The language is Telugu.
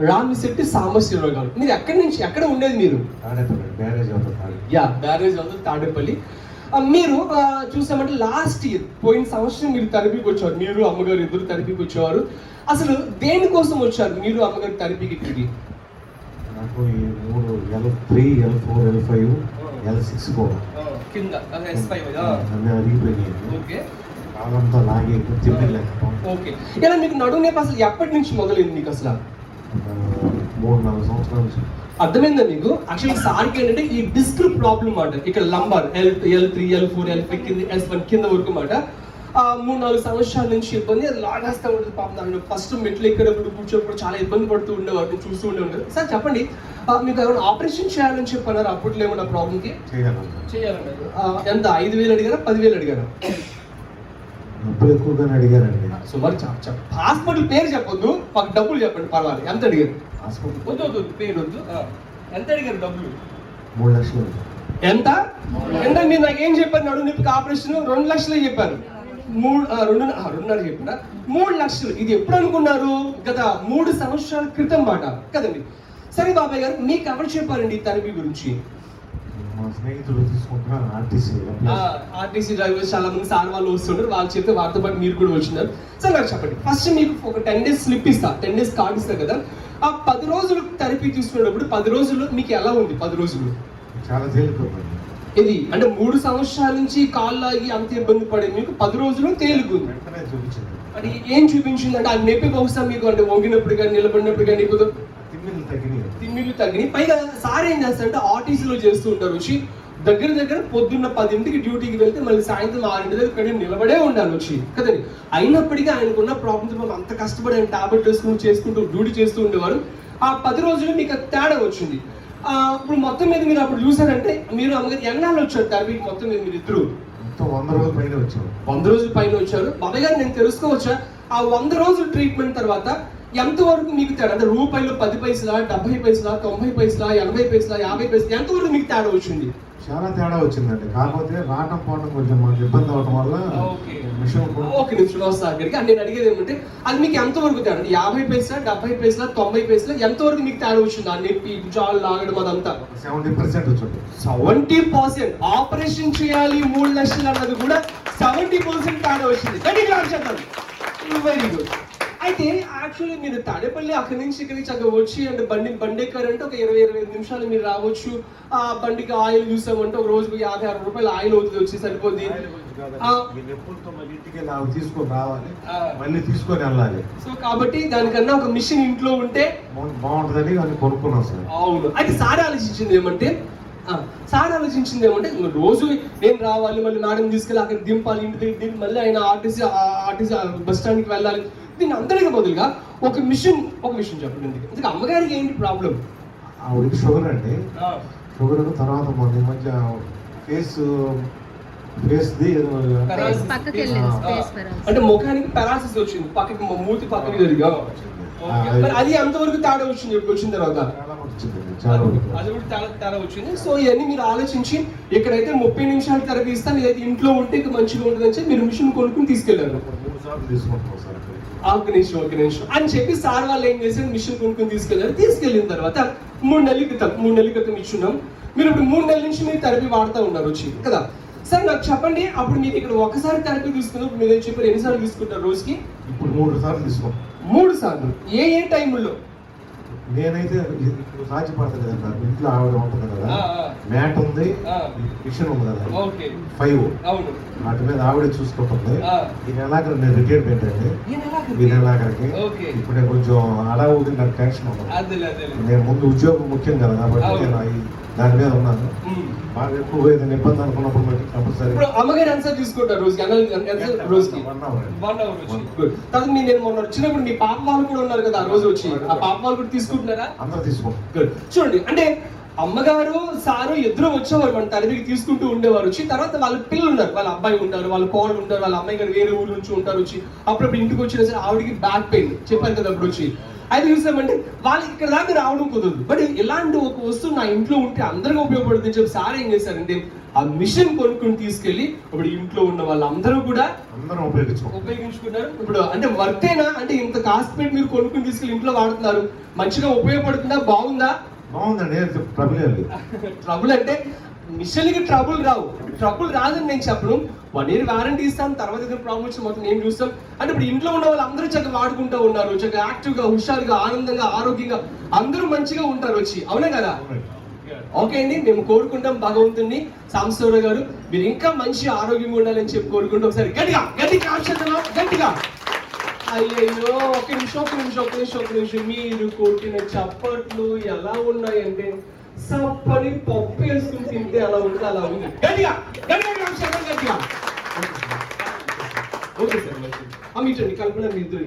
రామిశెట్టి సాంబశివరావు గారు. మీరు ఎక్కడ ఉండేది మీరు? బ్యారేజ్ అవుతుంది తాడేపల్లి. మీరు చూసామంటే లాస్ట్ ఇయర్ పోయిన సంవత్సరం మీరు థెరపీకి వచ్చారు, మీరు అమ్మగారు ఇద్దరు థెరపీకి వచ్చేవారు. అసలు దేనికోసం వచ్చారు మీరు అమ్మగారు థెరపీకి? ఇక్కడికి నాకు ఈ 3 L3 L4 L5 L6 కూడా కింద S5 అరిగిపోయినాయి. ఓకే, కాలంతో లాగి తిప్పలేక. ఓకే, ఇలా మీకు నడుము నొప్పి అసలు ఎప్పటి నుంచి మొదలైంది మీకు? అసలు 3-4 సంవత్సరాల నుంచి. అర్థమైందా మీకు? యాక్చువల్లీ సార్కి ఏంటంటే ఈ డిస్క్ ప్రాబ్లం మాట, ఇక్కడ లంబార్ L3 L4 L5 కింద S1 కింద వరకు మాట 3-4 సంవత్సరాల నుంచి ఇబ్బంది. అది లాగేస్తూ ఉంటుంది పాపం. దాన్ని ఫస్ట్ మెట్లు ఎక్కేటప్పుడు కూర్చోప్పుడు చాలా ఇబ్బంది పడుతూ ఉండేవారు, చూస్తూ ఉండేవారు. సార్ చెప్పండి, మీకు ఏమైనా ఆపరేషన్ చేయాలని చెప్పన్నారు అప్పట్లో? ఏమన్నా ప్రాబ్లంకి చేయాలన్నారు. ఎంత 5,000 అడిగారా 10,000 అడిగారా? డబ్బులు ఎక్కువగానే అడిగారండి. సుమారు హాస్పిటల్ పేరు చెప్పొద్దు, మాకు డబ్బులు చెప్పండి పర్వాలేదు. ఎంత అడిగారు? హాస్పిటల్ వద్దు పేరు వద్దు. ఎంత అడిగారు డబ్బులు? 3 లక్షలు. ఎంత ఎంత మీరు నాకేం చెప్పారు? నడుము నొప్పికి ఆపరేషన్ 2 లక్షలు చెప్పారు. 2.5 చెప్పిన 3 లక్షలు. ఇది ఎప్పుడు అనుకున్నారు? గత 3 సంవత్సరాల క్రితం మాట కదండి. సరే బాబాయ్ గారు, మీకు ఎవరు చెప్పారండి ఈ థెరపీ గురించి? మా స్నేహితులు తీసుకుంటున్నారు ఆర్టీసీ డ్రైవర్స్ చాలా మంది సార్ వాళ్ళు వస్తుంటారు, వాళ్ళు చెప్తే వారితో పాటు మీరు కూడా వచ్చినారు. సరే నాకు చెప్పండి, ఫస్ట్ మీకు ఒక 10 days స్లిప్ ఇస్తా, 10 days కార్డు ఇస్తా కదా. ఆ 10 రోజులు థెరపీ తీసుకునేటప్పుడు 10 రోజులు మీకు ఎలా ఉంది? 10 రోజులు చాలా తేలిపోతుంది. ఇది అంటే 3 సంవత్సరాల నుంచి కాళ్ళు లాగి అంత ఇబ్బంది పడేది మీకు 10 రోజులు తేలుకుంది. అది ఏం చూపించింది అంటే ఆ నొప్పి బహుశా మీకు అంటే వంగినప్పుడు కానీ నిలబడినప్పుడు కానీ తిమ్మిళ్ళు తగ్గినాయి. పైగా సార్ ఏం చేస్తారంటే ఆర్టీసీలో చేస్తూ ఉంటారు. వచ్చి దగ్గర పొద్దున్న 10ంటికి డ్యూటీకి వెళ్తే మళ్ళీ సాయంత్రం 6 దగ్గర నిలబడే ఉండాలి వచ్చి కదండి. అయినప్పటికీ ఆయనకున్న ప్రాబ్లమ్స్ అంత కష్టపడి ఆయన టాబ్లెట్ వేసుకుని చేసుకుంటూ డ్యూటీ చేస్తూ ఉండేవారు. ఆ 10 రోజులు మీకు తేడా వచ్చింది. ఇప్పుడు మొత్తం మీద మీరు అప్పుడు చూసారంటే మీరు అమ్మగారు ఎన్నాళ్ళు వచ్చారు థెరపీకి? మొత్తం మీద మీరు ఇద్దరు 100 రోజుల పైన వచ్చారు. 100 రోజుల పైన వచ్చారు. బాబాయ్ గారు నేను తెలుసుకోవచ్చా, ఆ 100 రోజుల ట్రీట్మెంట్ తర్వాత ఎంతవరకు మీకు తేడా? అంటే రూపాయలు 10 పైసలా, 70 పైసలా, 90 పైసలా, 80 పైసలా, 50 పైసలా, ఎంతవరకు మీకు తేడా వచ్చింది? చాలా తేడా వచ్చిందండి. కాకపోతే రావటం పోవడం కొంచెం మాకు ఇబ్బంది అవడం వల్ల ఒక నిమిషం వస్తా అక్కడికి. అంటే నేను అడిగేది ఏమంటే అది మీకు ఎంతవరకు తేడా? 50 పైసలా, 70 పైసలా, 90 పైసలా, ఎంతవరకు మీకు తేడా వచ్చింది? ఆ నొప్పి జాలు లాగడం అదంతా 70% వచ్చింది. 70%. ఆపరేషన్ చేయాలి 3 లక్షలు అన్నది కూడా 70% తేడా వచ్చింది. Very good. అయితే యాక్చువల్లీ మీరు తాడేపల్లి అక్కడి నుంచి ఇక్కడికి చక్కగా వచ్చి అంటే బండి ఎక్కారంటే ఒక 20-25 నిమిషాలు మీరు రావచ్చు. ఆ బండికి ఆయిల్ చూసామంటే ఒక రోజుకు 50-60 రూపాయలు ఆయిల్ అవుతుంది, వచ్చి సరిపోద్ది. తీసుకొని రావాలి, మళ్ళీ తీసుకొని వెళ్ళాలి. సో కాబట్టి దానికన్నా ఒక మిషన్ ఇంట్లో ఉంటే బాగుంటుందని కొనుక్కున్నాం సార్. అవును. అయితే సార్ ఆలోచించింది ఏమంటే రోజు నేను రావాలి, మళ్ళీ మేడం తీసుకెళ్ళి అక్కడ దింపాలి, ఇంటి దగ్గర దింపి మళ్ళీ ఆయన ఆర్టీసీ బస్ స్టాండ్కి వెళ్ళాలి. దీని అందరికీ బదులుగా ఒక విషయం చెప్పండి. ఎందుకంటే అమ్మగారికి ఏంటి ప్రాబ్లం? ఆవిడకి షుగర్ అండి. షుగర్ తర్వాత ఈ మధ్య అంటే ముఖానికి పెరాసిస్ వచ్చింది, పక్కకి మూతి పక్కకి జరిగా. అది అంతవరకు తేడా వచ్చింది వచ్చిన తర్వాత అది కూడా చాలా తేడా వచ్చింది. సో ఇవన్నీ మీరు ఆలోచించి ఇక్కడైతే 30 నిమిషాలు థెరపీ ఇస్తాను, ఇదైతే ఇంట్లో ఉంటే ఇక మంచిగా ఉంటుందని చెప్పి మీరు మిషన్ కొనుక్కుని తీసుకెళ్లారు. ఒక నిమిషం అని చెప్పి సార్ వాళ్ళు ఏం చేశారు, మిషన్ కొనుక్కుని తీసుకెళ్ళిన తర్వాత 3 నెలల క్రితం ఇచ్చున్నాం. మీరు ఇప్పుడు 3 నెలల నుంచి మీరు థెరపీ వాడుతూ ఉన్నారు వచ్చి కదా. సార్ నాకు చెప్పండి, అప్పుడు మీరు ఇక్కడ ఒకసారి థెరపీ తీసుకున్నారు, మీరు ఏం చెప్పారు, ఎన్నిసార్లు తీసుకుంటారు రోజుకి? ఇప్పుడు 3 సార్లు తీసుకుంటాం. 3 సార్లు. ఏ టైంలో? నేనైతే రాజీ పడతాను కదా, ఇంట్లో ఆవిడ ఉంటుంది కదా, మ్యాట్ ఉంది, మిషన్ ఉంది కదా, 5 వాటి మీద ఆవిడే చూసుకుంటుంది. ఈ నెలాఖరు నేను రిటైర్మెంట్ అండి. ఈ నెలాఖరికి ఇప్పుడు నేను కొంచెం అడావుడి నాకు టెన్షన్ ఉంది. నేను ముందు ఉద్యోగం ముఖ్యం కదా, కాబట్టి నేను దాని మీద ఉన్నాను. బాగా ఎక్కువ ఏదైనా ఇబ్బంది అనుకున్నప్పుడు బట్టి కంపల్సరీ. అమ్మగారు ఎంత తీసుకుంటారు రోజుకి? రోజుకి 1 అవర్. నేను మొన్న వచ్చినప్పుడు మీ పాప వాళ్ళు కూడా ఉన్నారు కదా, ఆ రోజు వచ్చి ఆ పాప వాళ్ళు కూడా తీసుకుంటున్నారా? అందరూ తీసుకుంటారు. చూడండి, అంటే అమ్మగారు సారు ఇద్దరు వచ్చేవారు మన థెరపీకి తీసుకుంటూ ఉండేవారు. వచ్చి తర్వాత వాళ్ళ పిల్లలు ఉన్నారు, వాళ్ళ అబ్బాయి ఉంటారు, వాళ్ళ కోడలు ఉంటారు, వాళ్ళ అమ్మాయి గారు వేరే ఊరు నుంచి ఉంటారు. వచ్చి అప్పుడప్పుడు ఇంటికి వచ్చినా సరే ఆవిడకి బ్యాక్ పెయిన్ చెప్పారు కదా అప్పుడు వచ్చి. అయితే చూసామంటే వాళ్ళు ఇక్కడ దాకా రావడం కుదరదు. బట్ ఇలాంటి ఒక వస్తువు నా ఇంట్లో ఉంటే అందరికీ ఉపయోగపడుతుంది చెప్పి సార్ ఏం చేశారంటే ఆ మిషన్ కొనుక్కుని తీసుకెళ్లి ఇప్పుడు ఇంట్లో ఉన్న వాళ్ళందరూ కూడా అందరం ఉపయోగించుకున్నారు. ఇప్పుడు అంటే వర్తేనా, అంటే ఇంత కాస్ట్ పెట్టి మీరు కొనుక్కుని తీసుకెళ్లి ఇంట్లో వాడుతున్నారు, మంచిగా ఉపయోగపడుతుందా, బాగుందా? బాగుందండి. ట్రబుల్ అంటే మిషన్ కి ట్రబుల్ రాదని నేను చెప్పను. 1 year వారంటీ ఇస్తాను, తర్వాత ఏదైనా ప్రాబ్లమ్ వచ్చి మొత్తం నేను చూస్తాం. అంటే ఇప్పుడు ఇంట్లో ఉన్న వాళ్ళు అందరూ చక్కగా వాడుకుంటూ ఉన్నారు, చక్కగా యాక్టివ్ గా, హుషారుగా, ఆనందంగా, ఆరోగ్యంగా అందరూ మంచిగా ఉంటారు వచ్చి. అవునా కదా? ఓకే అండి, మేము కోరుకుంటాం భగవంతుని. సాంబశివరావు గారు మీరు ఇంకా మంచి ఆరోగ్యంగా ఉండాలని చెప్పి కోరుకుంటూ ఒకసారి గట్టిగా అయ్యో ఒక నిమిషం మీరు కొట్టిన చప్పట్లు ఎలా ఉన్నాయంటే సప్పని పప్పు వేసుకుని తింటే అలా ఉంటుంది, అలా ఉంది. గట్టిగా ఓకే సార్, మీటండి కల్పన, మీ ఇద్దరు